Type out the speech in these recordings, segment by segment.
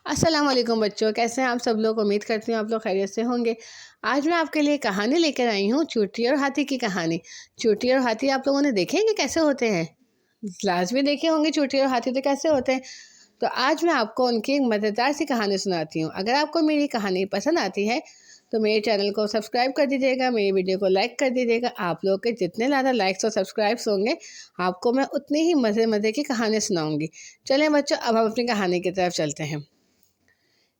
السلام علیکم بچوں، کیسے ہیں آپ سب لوگ؟ امید کرتی ہوں آپ لوگ خیریت سے ہوں گے۔ آج میں آپ کے لیے کہانی لے کر آئی ہوں، چوٹی اور ہاتھی کی کہانی۔ چوٹی اور ہاتھی آپ لوگوں نے دیکھے کہ کیسے ہوتے ہیں؟ لازمی دیکھے ہوں گے چوٹی اور ہاتھی تو کیسے ہوتے ہیں۔ تو آج میں آپ کو ان کی ایک مزیدار سی کہانی سناتی ہوں۔ اگر آپ کو میری کہانی پسند آتی ہے تو میرے چینل کو سبسکرائب کر دیجیے گا، میری ویڈیو کو لائک کر دیجیے گا۔ آپ لوگ کے جتنے زیادہ لائکس اور سبسکرائبس ہوں گے آپ کو میں اتنی ہی مزے کی کہانی سناؤں گی۔ چلیں بچوں، اب ہم اپنی کہانی کی طرف چلتے ہیں۔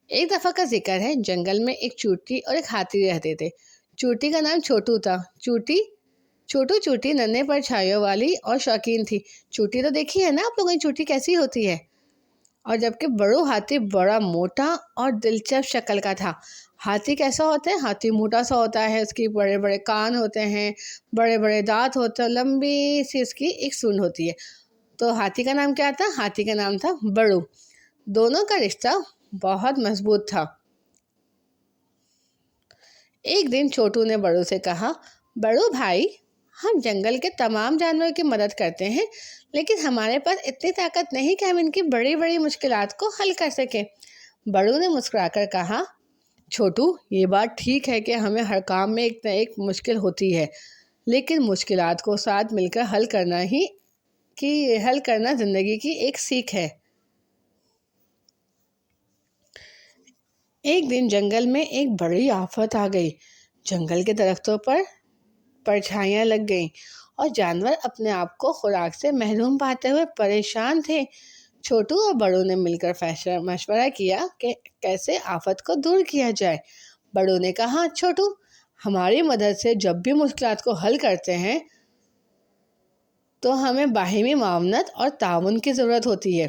ایک دفعہ کا ذکر ہے، جنگل میں ایک چوٹی اور ایک ہاتھی رہتے تھے۔ چوٹی کا نام چھوٹو تھا۔ چوٹی ننھے پر چھائیوں والی اور شوقین تھی۔ چوٹی تو دیکھی ہے نا آپ لوگوں نے، چوٹی کیسی ہوتی ہے؟ اور جبکہ بڑو ہاتھی بڑا موٹا اور دلچسپ شکل کا تھا۔ ہاتھی کیسا ہوتا ہے؟ ہاتھی موٹا سا ہوتا ہے، اس کی بڑے بڑے کان ہوتے ہیں، بڑے بڑے دانت ہوتے ہیں، لمبی سی اس کی ایک سونڈ ہوتی ہے۔ تو ہاتھی کا نام کیا تھا؟ ہاتھی کا نام تھا بڑو۔ دونوں کا رشتہ بہت مضبوط تھا۔ ایک دن چھوٹو نے بڑو سے کہا، بڑو بھائی، ہم جنگل کے تمام جانوروں کی مدد کرتے ہیں، لیکن ہمارے پاس اتنی طاقت نہیں کہ ہم ان کی بڑی بڑی مشکلات کو حل کر سکیں۔ بڑو نے مسکرا کر کہا، چھوٹو، یہ بات ٹھیک ہے کہ ہمیں ہر کام میں ایک نہ ایک مشکل ہوتی ہے، لیکن مشکلات کو ساتھ مل کر حل کرنا زندگی کی ایک سیکھ ہے۔ ایک دن جنگل میں ایک بڑی آفت آ گئی۔ جنگل کے درختوں پر پرچھائیاں لگ گئیں اور جانور اپنے آپ کو خوراک سے محروم پاتے ہوئے پریشان تھے۔ چھوٹو اور بڑو نے مل کر مشورہ کیا کہ کیسے آفت کو دور کیا جائے۔ بڑو نے کہا، چھوٹو، ہماری مدد سے جب بھی مشکلات کو حل کرتے ہیں تو ہمیں باہمی معاونت اور تعاون کی ضرورت ہوتی ہے۔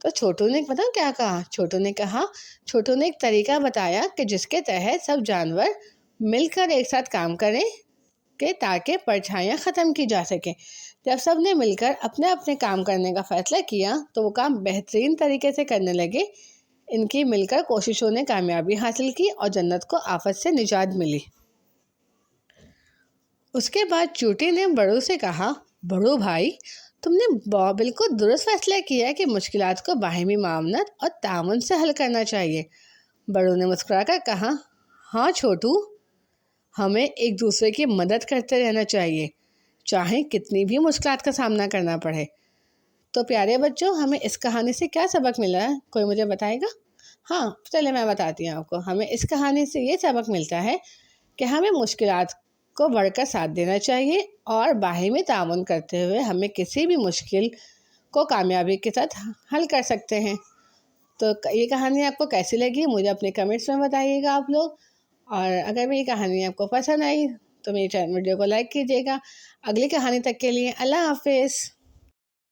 تو چھوٹو نے کیا کہا؟ چھوٹو نے ایک طریقہ بتایا کہ جس کے تحت سب جانور مل کر ایک ساتھ کام کریں کہ تاکہ پرچھائیاں ختم کی جا سکیں۔ جب سب نے مل کر اپنے اپنے کام کرنے کا فیصلہ کیا تو وہ کام بہترین طریقے سے کرنے لگے۔ ان کی مل کر کوششوں نے کامیابی حاصل کی اور جنت کو آفت سے نجات ملی۔ اس کے بعد چوٹی نے بڑو سے کہا، بڑو بھائی، تم نے بالکل درست فیصلہ کیا کہ مشکلات کو باہمی معاونت اور تعاون سے حل کرنا چاہیے۔ بڑو نے مسکرا کر کہا، ہاں چھوٹو، ہمیں ایک دوسرے کی مدد کرتے رہنا چاہیے، چاہے کتنی بھی مشکلات کا سامنا کرنا پڑے۔ تو پیارے بچوں، ہمیں اس کہانی سے کیا سبق ملا ہے؟ کوئی مجھے بتائے گا؟ ہاں چلے میں بتاتی ہوں آپ کو۔ ہمیں اس کہانی سے یہ سبق ملتا ہے کہ ہمیں مشکلات کو بڑھ کر ساتھ دینا چاہیے اور باہمی تعاون کرتے ہوئے ہمیں کسی بھی مشکل کو کامیابی کے ساتھ حل کر سکتے ہیں۔ تو یہ کہانی آپ کو کیسی لگی مجھے اپنے کمنٹس میں بتائیے گا آپ لوگ۔ اور اگر میری کہانی آپ کو پسند آئی تو میری ویڈیو کو لائک کیجیے گا۔ اگلی کہانی تک کے لیے اللہ حافظ۔